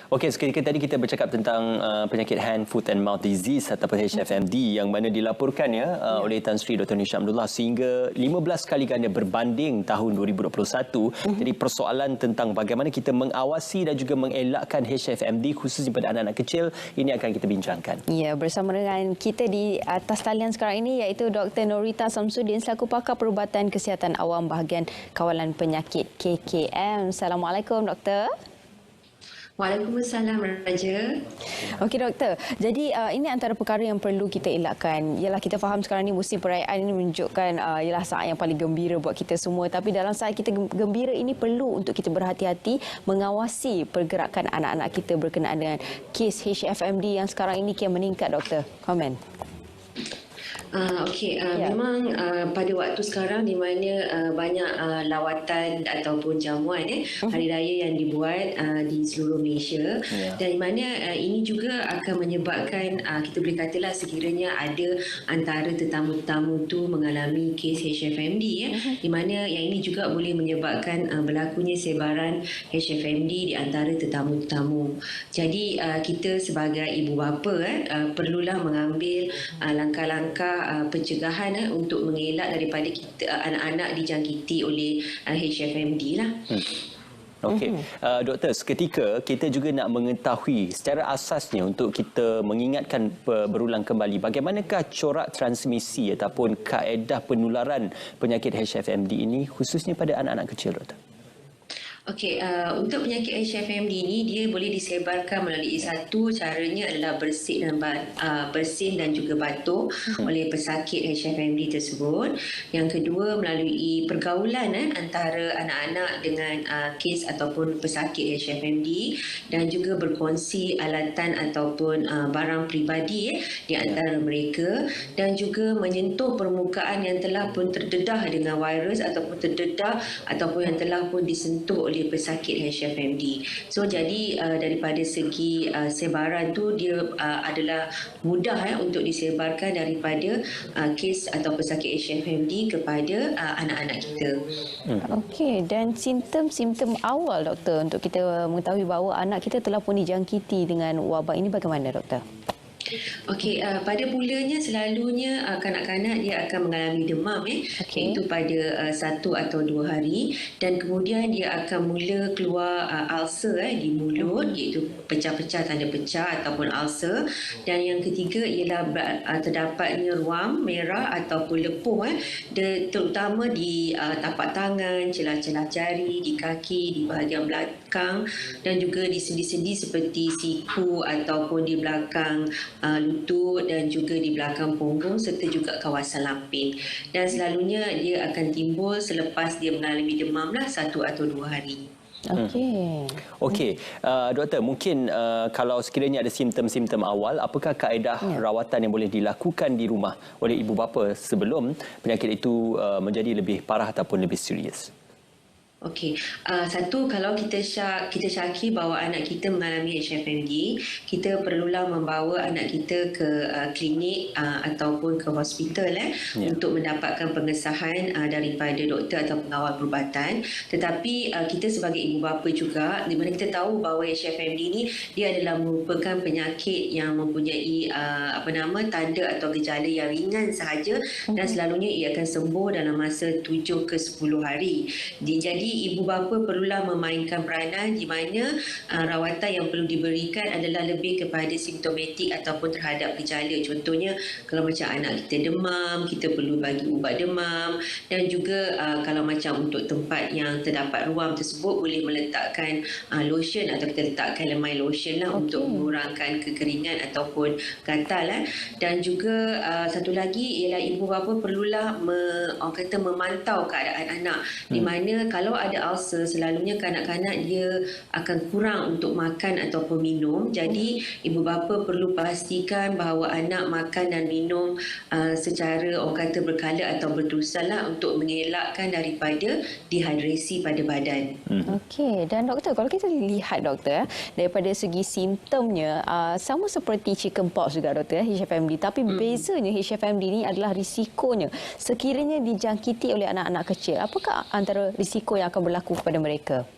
Okey, seketika tadi kita bercakap tentang penyakit hand, foot and mouth disease ataupun HFMD yang mana dilaporkan oleh Tan Sri Dr. Nisha Abdullah sehingga 15 kali ganda berbanding tahun 2021. Jadi persoalan tentang bagaimana kita mengawasi dan juga mengelakkan HFMD khususnya pada anak-anak kecil ini akan kita bincangkan. Ya, bersama dengan kita di atas talian sekarang ini iaitu Dr. Norita Samsudin selaku pakar perubatan kesihatan awam bahagian kawalan penyakit KKM. Assalamualaikum doktor. Waalaikumsalam Raja. Okey doktor, jadi ini antara perkara yang perlu kita elakkan. Yalah, kita faham sekarang ni musim perayaan ini menunjukkan ialah saat yang paling gembira buat kita semua, tapi dalam saat kita gembira ini perlu untuk kita berhati-hati mengawasi pergerakan anak-anak kita berkenaan dengan kes HFMD yang sekarang ini kian meningkat doktor. Komen. Memang pada waktu sekarang di mana banyak lawatan ataupun jamuan hari raya yang dibuat di seluruh Malaysia, dan di mana ini juga akan menyebabkan kita boleh katalah sekiranya ada antara tetamu-tetamu tu mengalami kes HFMD di mana yang ini juga boleh menyebabkan berlakunya sebaran HFMD di antara tetamu-tetamu. Jadi kita sebagai ibu bapa perlulah mengambil langkah-langkah pencegahan untuk mengelak daripada kita anak-anak dijangkiti oleh HFMD lah. Okey, doktor, seketika kita juga nak mengetahui secara asasnya untuk kita mengingatkan berulang kembali bagaimanakah corak transmisi ataupun kaedah penularan penyakit HFMD ini khususnya pada anak-anak kecil, doktor. Untuk penyakit HFMD ini dia boleh disebarkan melalui satu caranya adalah bersin dan juga batuk oleh pesakit HFMD tersebut. Yang kedua melalui pergaulan antara anak-anak dengan kes ataupun pesakit HFMD dan juga berkongsi alatan ataupun barang peribadi di antara mereka dan juga menyentuh permukaan yang telah pun terdedah dengan virus ataupun terdedah ataupun yang telah pun disentuh oleh pesakit HFMD. So jadi daripada segi sebaran tu dia adalah mudah untuk disebarkan daripada kes atau pesakit HFMD kepada anak-anak kita. Okey, dan simptom-simptom awal doktor untuk kita mengetahui bahawa anak kita telah pun dijangkiti dengan wabak ini bagaimana doktor? Pada mulanya selalunya kanak-kanak dia akan mengalami demam iaitu pada 1 atau 2 hari, dan kemudian dia akan mula keluar ulcer di mulut iaitu pecah-pecah, tanda pecah ataupun ulcer, dan yang ketiga ialah terdapatnya ruam merah ataupun lepuh terutama di tapak tangan, celah-celah jari, di kaki, di bahagian belakang dan juga di sendi-sendi seperti siku ataupun di belakang lutut dan juga di belakang punggung serta juga kawasan lampin, dan selalunya dia akan timbul selepas dia mengalami demam 1 atau 2 hari. Okey, doktor, mungkin kalau sekiranya ada simptom-simptom awal, apakah kaedah rawatan yang boleh dilakukan di rumah oleh ibu bapa sebelum penyakit itu menjadi lebih parah ataupun lebih serius? Satu, kalau kita syaki bahawa anak kita mengalami HFMD, kita perlulah membawa anak kita ke klinik ataupun ke hospital untuk mendapatkan pengesahan daripada doktor atau pengawal perubatan. Tetapi kita sebagai ibu bapa juga, di mana kita tahu bahawa HFMD ini dia adalah merupakan penyakit yang mempunyai tanda atau gejala yang ringan sahaja dan selalunya ia akan sembuh dalam masa 7 ke 10 hari. Jadi ibu bapa perlulah memainkan peranan di mana rawatan yang perlu diberikan adalah lebih kepada simptomatik ataupun terhadap gejala. Contohnya kalau macam anak kita demam, kita perlu bagi ubat demam, dan juga kalau macam untuk tempat yang terdapat ruam tersebut boleh meletakkan lotion atau kita letakkan lemai lotion untuk mengurangkan kekeringan ataupun gatal. Dan juga satu lagi ialah ibu bapa perlulah memantau keadaan anak, di mana kalau ada ulcer selalunya kanak-kanak dia akan kurang untuk makan ataupun minum. Jadi ibu bapa perlu pastikan bahawa anak makan dan minum secara berkala atau berterusanlah untuk mengelakkan daripada dehidrasi pada badan. Okey, dan doktor, kalau kita lihat doktor daripada segi simptomnya sama seperti chickenpox juga doktor HFMD, tapi bezanya HFMD ini adalah risikonya sekiranya dijangkiti oleh anak-anak kecil. Apakah antara risiko yang akan berlaku kepada mereka?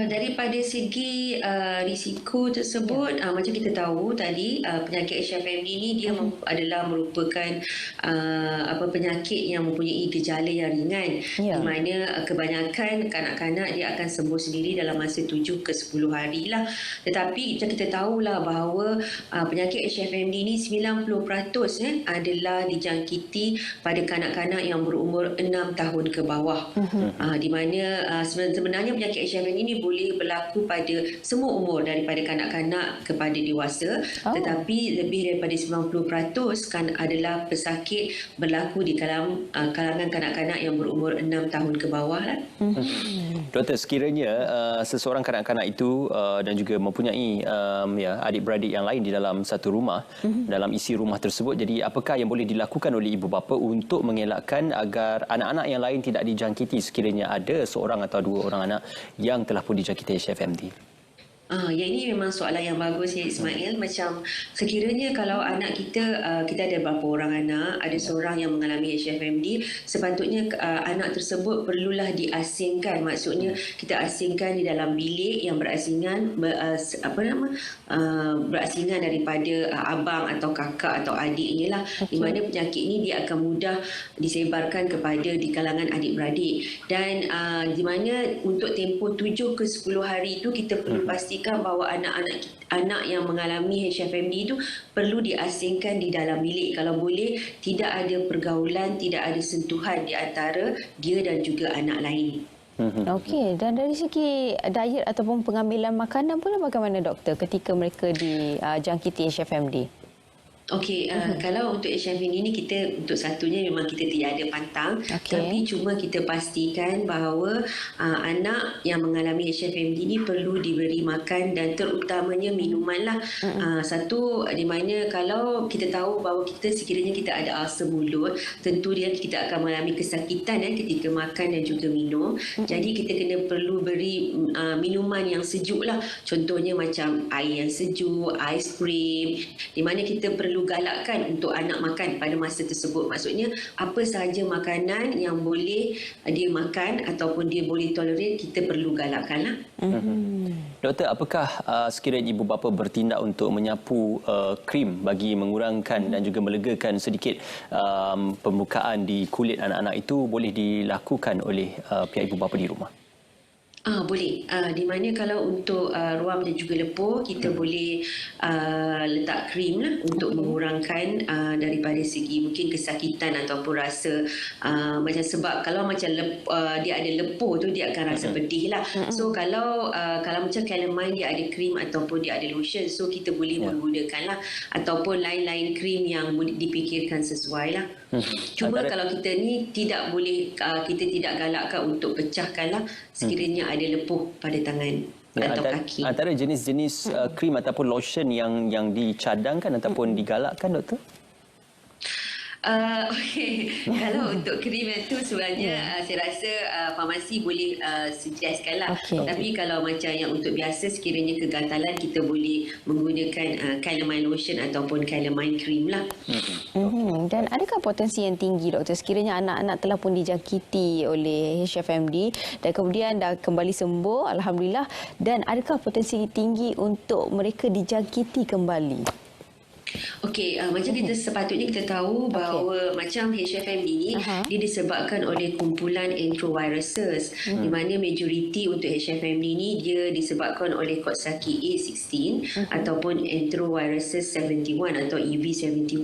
Daripada segi risiko tersebut, macam kita tahu tadi, penyakit HFMD ni dia adalah merupakan penyakit yang mempunyai gejala yang ringan, di mana kebanyakan kanak-kanak dia akan sembuh sendiri dalam masa 7 ke 10 hari lah. Tetapi macam kita tahulah bahawa penyakit HFMD ni 90% adalah dijangkiti pada kanak-kanak yang berumur 6 tahun ke bawah. Di mana sebenarnya penyakit HFMD ini boleh berlaku pada semua umur daripada kanak-kanak kepada dewasa, tetapi lebih daripada 90% kan adalah pesakit berlaku di kalangan kanak-kanak yang berumur 6 tahun ke bawah lah. Doktor, sekiranya seseorang kanak-kanak itu dan juga mempunyai adik-beradik yang lain di dalam satu rumah, dalam isi rumah tersebut, jadi apakah yang boleh dilakukan oleh ibu bapa untuk mengelakkan agar anak-anak yang lain tidak dijangkiti sekiranya ada seorang atau dua orang anak yang telah pun dijangkiti HFMD? Yang ini memang soalan yang bagus ya Ismail. Macam sekiranya kalau anak kita ada berapa orang anak, ada seorang yang mengalami HFMD, sepatutnya anak tersebut perlulah diasingkan. Maksudnya kita asingkan di dalam bilik yang berasingan berasingan daripada abang atau kakak atau adiknya lah. Di mana penyakit ini dia akan mudah disebarkan kepada di kalangan adik-beradik. Dan di mana untuk tempoh 7 ke 10 hari itu kita perlu pastikan bahawa anak yang mengalami HFMD itu perlu diasingkan di dalam bilik. Kalau boleh, tidak ada pergaulan, tidak ada sentuhan di antara dia dan juga anak lain. Okey, dan dari segi diet ataupun pengambilan makanan pula bagaimana doktor ketika mereka dijangkiti HFMD? Okey, kalau untuk HFMD ni kita untuk satunya memang kita tidak ada pantang, tapi cuma kita pastikan bahawa anak yang mengalami HFMD ni perlu diberi makan dan terutamanya minuman lah. Satu, di mana kalau kita tahu bahawa kita sekiranya kita ada ulcer mulut, tentu kita akan mengalami kesakitan ketika makan dan juga minum. Jadi kita kena perlu beri minuman yang sejuk lah. Contohnya macam air yang sejuk, aiskrim, di mana kita perlu galakkan untuk anak makan pada masa tersebut. Maksudnya apa sahaja makanan yang boleh dia makan ataupun dia boleh tolerate, kita perlu galakkan lah. Doktor, apakah sekiranya ibu bapa bertindak untuk menyapu krim bagi mengurangkan dan juga melegakan sedikit pembukaan di kulit anak-anak itu boleh dilakukan oleh pihak ibu bapa di rumah? Boleh. Di mana kalau untuk ruam dan juga lepuh, kita boleh letak krim lah untuk mengurangkan daripada segi mungkin kesakitan ataupun rasa macam, sebab kalau macam dia ada lepuh tu dia akan rasa pedih lah. So kalau macam calamine dia ada krim ataupun dia ada lotion, so kita boleh menggunakan lah, ataupun lain-lain krim yang dipikirkan sesuai lah. Cuma kalau kita ni tidak boleh, kita tidak galakkan untuk pecahkan lah sekiranya ada lepuh pada tangan atau kaki. Antara jenis-jenis krim ataupun lotion yang dicadangkan ataupun digalakkan, doktor? Okey, kalau untuk krim itu sebenarnya saya rasa farmasi boleh suggestkan lah. Tapi kalau macam yang untuk biasa, sekiranya kegatalan, kita boleh menggunakan calamine lotion ataupun calamine cream lah. Dan adakah potensi yang tinggi, doktor, sekiranya anak-anak telah pun dijangkiti oleh HFMD dan kemudian dah kembali sembuh, alhamdulillah, dan adakah potensi tinggi untuk mereka dijangkiti kembali? Okey, macam kita sepatutnya kita tahu bahawa macam HFMD ni dia disebabkan oleh kumpulan enteroviruses, di mana majoriti untuk HFMD ni dia disebabkan oleh Coxsackie A16 ataupun enteroviruses 71 atau EV71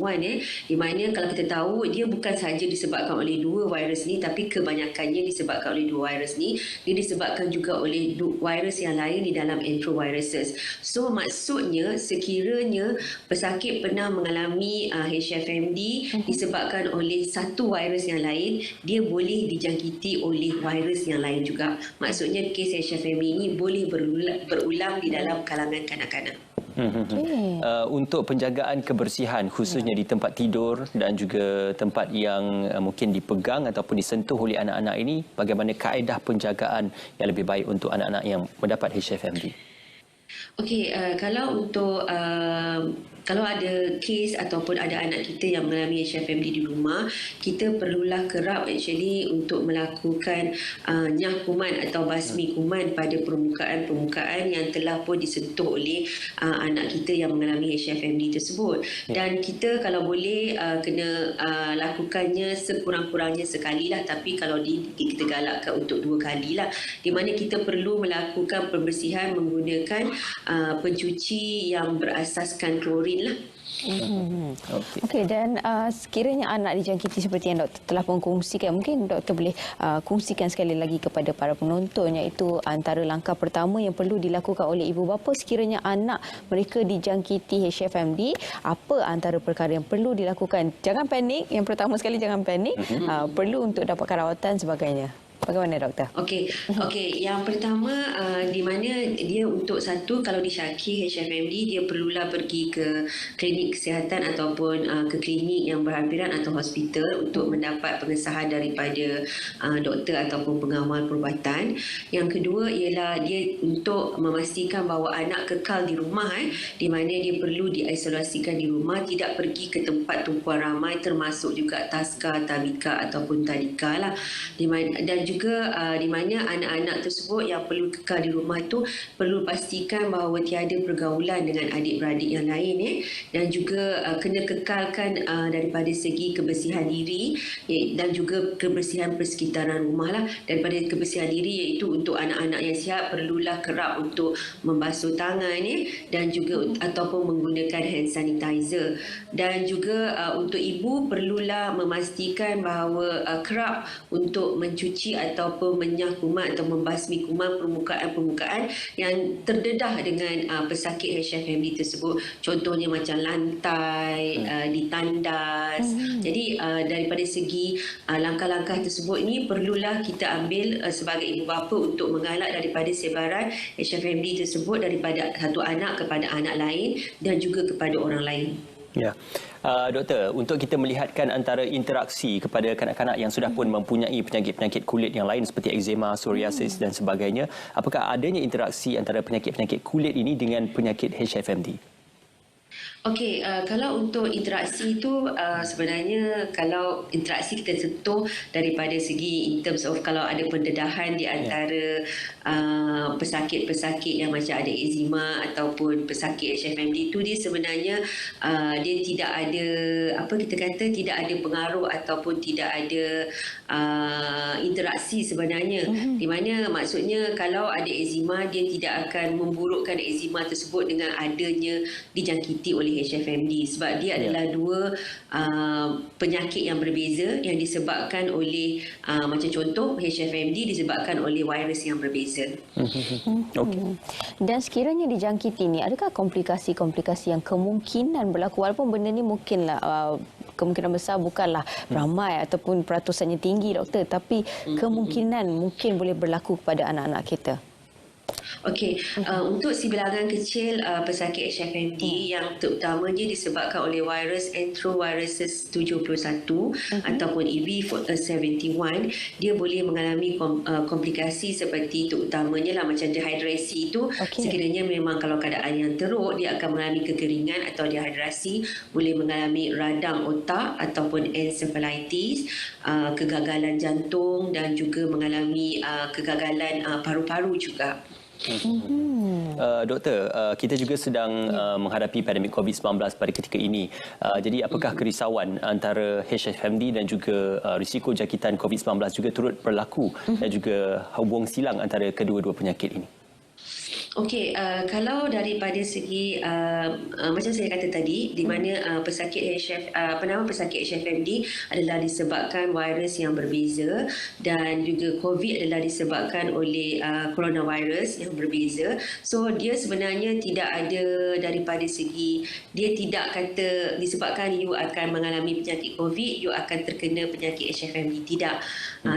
di mana kalau kita tahu dia bukan sahaja disebabkan oleh dua virus ni, tapi kebanyakannya disebabkan oleh dua virus ni. Dia disebabkan juga oleh virus yang lain di dalam enteroviruses. So maksudnya sekiranya pesakit pernah mengalami HFMD disebabkan oleh satu virus yang lain, dia boleh dijangkiti oleh virus yang lain juga. Maksudnya kes HFMD ini boleh berulang di dalam kalangan kanak-kanak. Untuk penjagaan kebersihan khususnya di tempat tidur dan juga tempat yang mungkin dipegang ataupun disentuh oleh anak-anak ini, bagaimana kaedah penjagaan yang lebih baik untuk anak-anak yang mendapat HFMD? Okey, kalau ada kes ataupun ada anak kita yang mengalami HFMD di rumah, kita perlulah kerap actually untuk melakukan nyah kuman atau basmi kuman pada permukaan-permukaan yang telah pun disentuh oleh anak kita yang mengalami HFMD tersebut. Dan kita kalau boleh kena lakukannya sekurang-kurangnya sekali lah, tapi kalau kita galakkan untuk 2 kali lah, di mana kita perlu melakukan pembersihan menggunakan pencuci yang berasaskan klorin lah. Okey, dan sekiranya anak dijangkiti seperti yang doktor telah pun kongsikan, mungkin doktor boleh kongsikan sekali lagi kepada para penonton, iaitu antara langkah pertama yang perlu dilakukan oleh ibu bapa sekiranya anak mereka dijangkiti HFMD, apa antara perkara yang perlu dilakukan. Jangan panik, yang pertama sekali jangan panik, perlu untuk dapatkan rawatan sebagainya. Bagaimana doktor? Okey. Yang pertama di mana dia untuk satu, kalau disyaki HFMD, dia perlulah pergi ke klinik kesihatan ataupun ke klinik yang berhampiran atau hospital untuk mendapat pengesahan daripada doktor ataupun pengawal perubatan. Yang kedua ialah dia untuk memastikan bahawa anak kekal di rumah, di mana dia perlu diisolasikan di rumah, tidak pergi ke tempat tumpuan ramai, termasuk juga taska, tabika ataupun tadika lah. Dan juga di mana anak-anak tersebut yang perlu kekal di rumah itu perlu pastikan bahawa tiada pergaulan dengan adik-beradik yang lain, dan juga kena kekalkan daripada segi kebersihan diri dan juga kebersihan persekitaran rumah lah. Daripada kebersihan diri iaitu untuk anak-anak yang sihat perlulah kerap untuk membasuh tangan dan juga ataupun menggunakan hand sanitizer. Dan juga untuk ibu perlulah memastikan bahawa kerap untuk mencuci ataupun menyah kuman atau membasmi kuman permukaan-permukaan yang terdedah dengan pesakit HFMD tersebut. Contohnya macam lantai, ditandas. Jadi daripada segi langkah-langkah tersebut ini perlulah kita ambil sebagai ibu bapa untuk mengelak daripada sebaran HFMD tersebut daripada satu anak kepada anak lain dan juga kepada orang lain. Ya. Doktor, untuk kita melihatkan antara interaksi kepada kanak-kanak yang sudah pun mempunyai penyakit-penyakit kulit yang lain seperti eczema, psoriasis dan sebagainya, apakah adanya interaksi antara penyakit-penyakit kulit ini dengan penyakit HFMD? Okey, kalau untuk interaksi itu sebenarnya kalau interaksi kita sentuh daripada segi in terms of kalau ada pendedahan di antara pesakit-pesakit yang macam ada eczema ataupun pesakit HFMD itu, dia sebenarnya dia tidak ada tidak ada pengaruh ataupun tidak ada interaksi sebenarnya. Di mana maksudnya kalau ada eczema, dia tidak akan memburukkan eczema tersebut dengan adanya dijangkiti oleh HFMD, sebab dia adalah dua penyakit yang berbeza yang disebabkan oleh macam contoh HFMD disebabkan oleh virus yang berbeza. Okey. Dan sekiranya dijangkiti ni, adakah komplikasi-komplikasi yang kemungkinan berlaku, walaupun benda ni mungkinlah kemungkinan besar bukanlah ramai ataupun peratusannya tinggi doktor, tapi kemungkinan mungkin boleh berlaku kepada anak-anak kita? Okey, untuk si bilangan kecil pesakit HFMD yang terutamanya disebabkan oleh virus Enteroviruses 71 ataupun EV71, dia boleh mengalami komplikasi seperti terutamanya lah macam dehidrasi itu. Sekiranya memang kalau keadaan yang teruk, dia akan mengalami kekeringan atau dehidrasi, boleh mengalami radang otak ataupun encephalitis, kegagalan jantung dan juga mengalami kegagalan paru-paru juga. Doktor, kita juga sedang menghadapi pandemik COVID-19 pada ketika ini. Jadi apakah kerisauan antara HFMD dan juga risiko jangkitan COVID-19 juga turut berlaku dan juga hubung silang antara kedua-dua penyakit ini? Okey, kalau daripada segi macam saya kata tadi, di mana pesakit HFMD adalah disebabkan virus yang berbeza dan juga COVID adalah disebabkan oleh coronavirus yang berbeza. So dia sebenarnya tidak ada daripada segi, dia tidak kata disebabkan you akan mengalami penyakit COVID, you akan terkena penyakit HFMD. Tidak.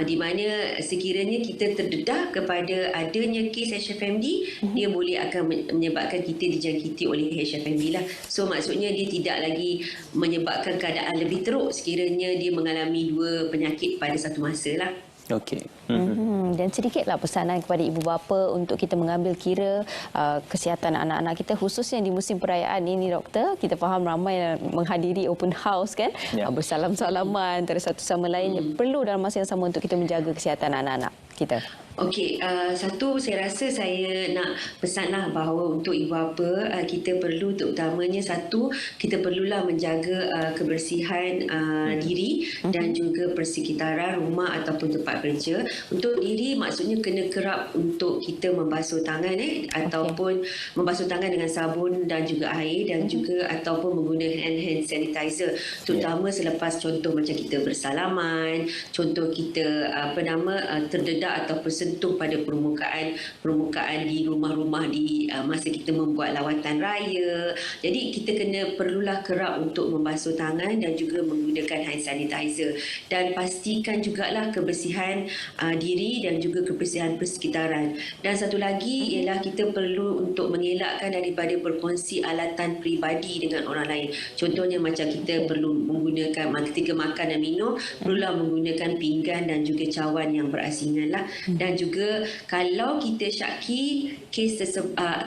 Di mana sekiranya kita terdedah kepada adanya kes HFMD, dia boleh akan menyebabkan kita dijangkiti oleh HFMD lah. So maksudnya dia tidak lagi menyebabkan keadaan lebih teruk sekiranya dia mengalami dua penyakit pada satu masa lah. Okey. Dan sedikitlah pesanan kepada ibu bapa untuk kita mengambil kira kesihatan anak-anak kita, khususnya di musim perayaan ini, Doktor. Kita faham ramai yang menghadiri open house kan, Ya. bersalam-salaman antara satu sama lain. Perlu dalam masa yang sama untuk kita menjaga kesihatan anak-anak kita. Okey, satu saya rasa saya nak pesanlah bahawa untuk ibu bapa kita perlu terutamanya satu kita perlulah menjaga kebersihan diri dan juga persekitaran rumah ataupun tempat kerja. Untuk diri maksudnya kena kerap untuk kita membasuh tangan ataupun membasuh tangan dengan sabun dan juga air dan juga ataupun menggunakan hand sanitizer terutama selepas contoh macam kita bersalaman, contoh kita terdedak ataupun sentuh pada permukaan di rumah-rumah di masa kita membuat lawatan raya. Jadi kita perlulah kerap untuk membasuh tangan dan juga menggunakan hand sanitizer dan pastikan jugalah kebersihan diri dan juga kebersihan persekitaran. Dan satu lagi ialah kita perlu untuk mengelakkan daripada berkongsi alatan peribadi dengan orang lain. Contohnya macam kita perlu menggunakan ketika makan dan minum perlulah menggunakan pinggan dan juga cawan yang berasingan lah. Dan juga kalau kita syaki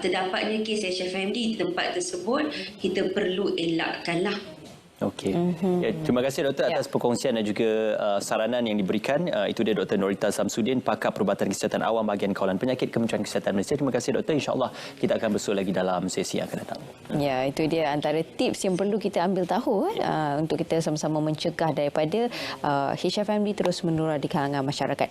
terdapatnya kes HFMD di tempat tersebut, kita perlu elakkanlah. Okey. Ya, terima kasih Doktor atas perkongsian dan juga saranan yang diberikan. Itu dia Dr. Norita Samsudin, pakar perubatan kesihatan awam bahagian kawalan penyakit Kementerian Kesihatan Malaysia. Terima kasih Doktor. InsyaAllah kita akan bersua lagi dalam sesi yang akan datang. Ya, itu dia antara tips yang perlu kita ambil tahu untuk kita sama-sama mencegah daripada HFMD terus menular di kalangan masyarakat.